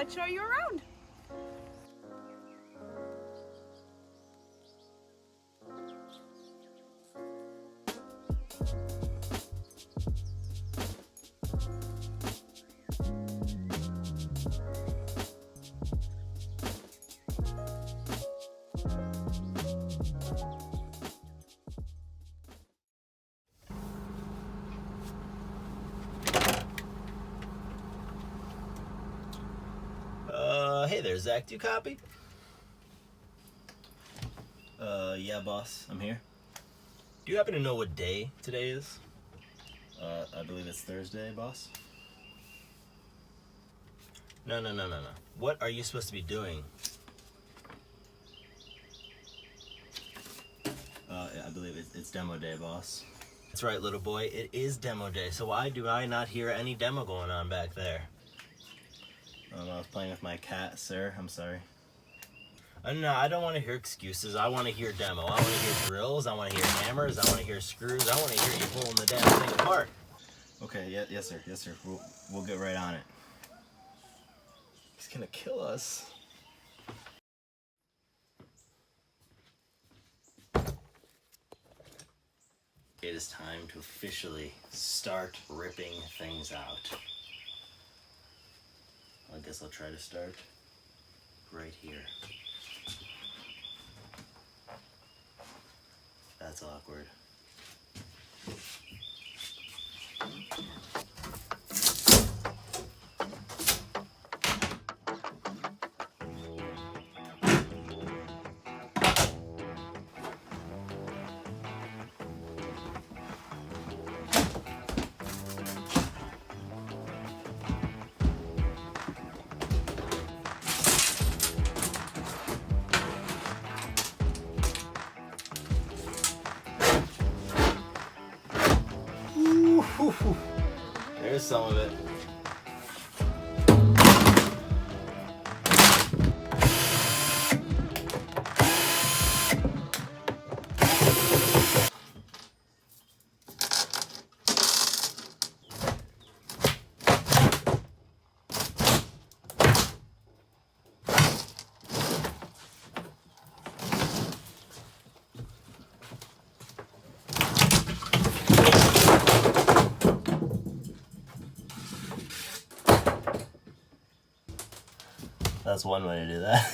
let's show you around. Hey there, Zach. Do you copy? Yeah, boss. I'm here. Do you happen to know what day today is? I believe it's Thursday, boss. No. What are you supposed to be doing? I believe it's demo day, boss. That's right, little boy. It is demo day. So why do I not hear any demo going on back there? I was playing with my cat, sir. I'm sorry. No, I don't want to hear excuses. I want to hear demo. I want to hear drills. I want to hear hammers. I want to hear screws. I want to hear you pulling the damn thing apart. Okay, yes, sir. We'll get right on it. He's gonna kill us. It is time to officially start ripping things out. I guess I'll try to start right here. That's awkward. There's some of it. That's one way to do that.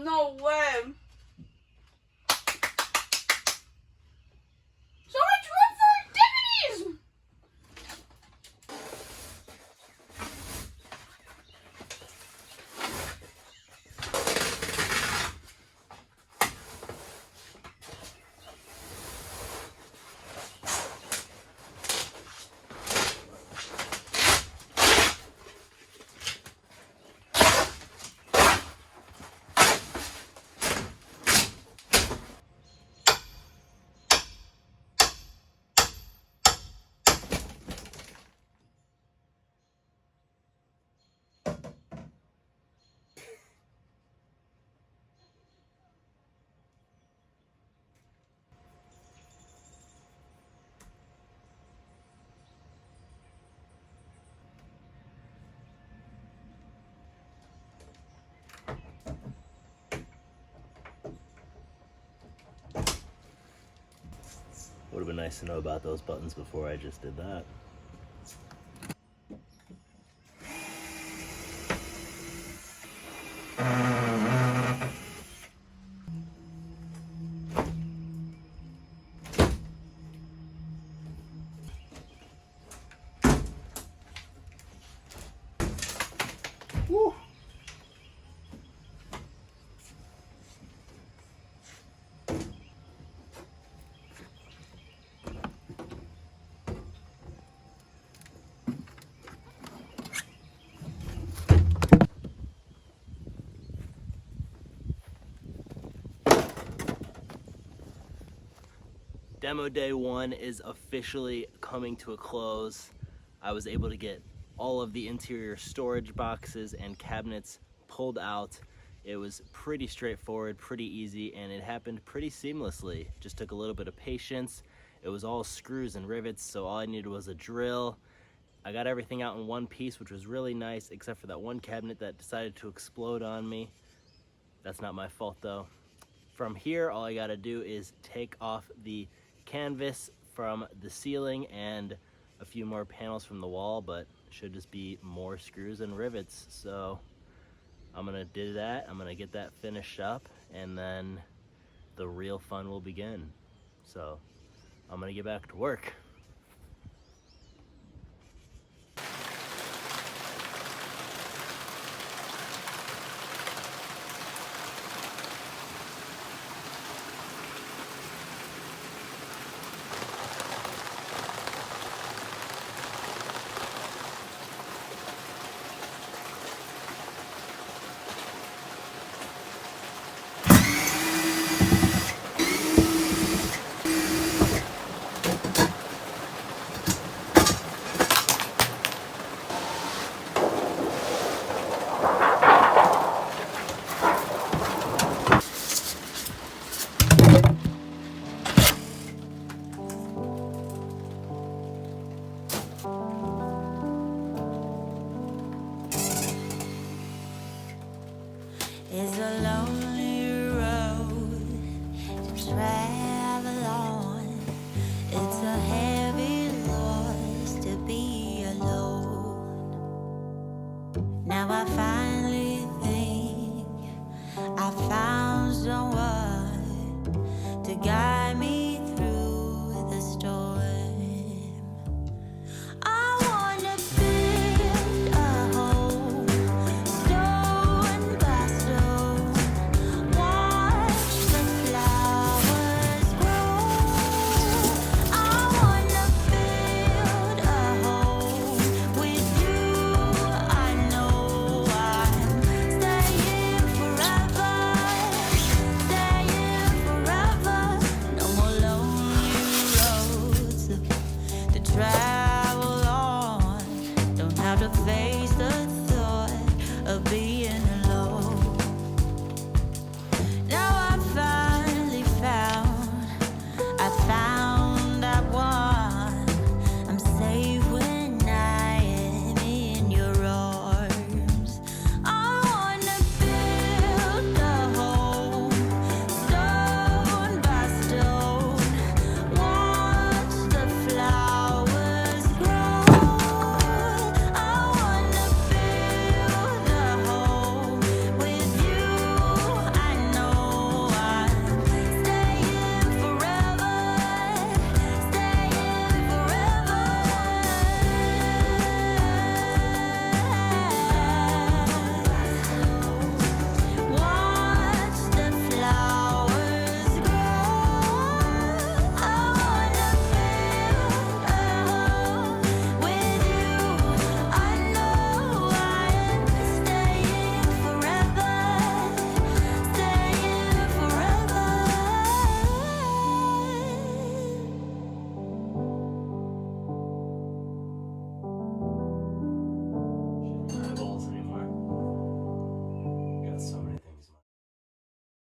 no way. So much room for activities! Would have been nice to know about those buttons before I just did that. Woo. Demo day 1 is officially coming to a close. I was able to get all of the interior storage boxes and cabinets pulled out. It was pretty straightforward, pretty easy, and it happened pretty seamlessly. Just took a little bit of patience. It was all screws and rivets, so all I needed was a drill. I got everything out in one piece, which was really nice, except for that one cabinet that decided to explode on me. That's not my fault though. From here, all I gotta do is take off the canvas from the ceiling and a few more panels from the wall, but it should just be more screws and rivets. So I'm gonna do that, I'm gonna get that finished up, and then the real fun will begin. So I'm gonna get back to work.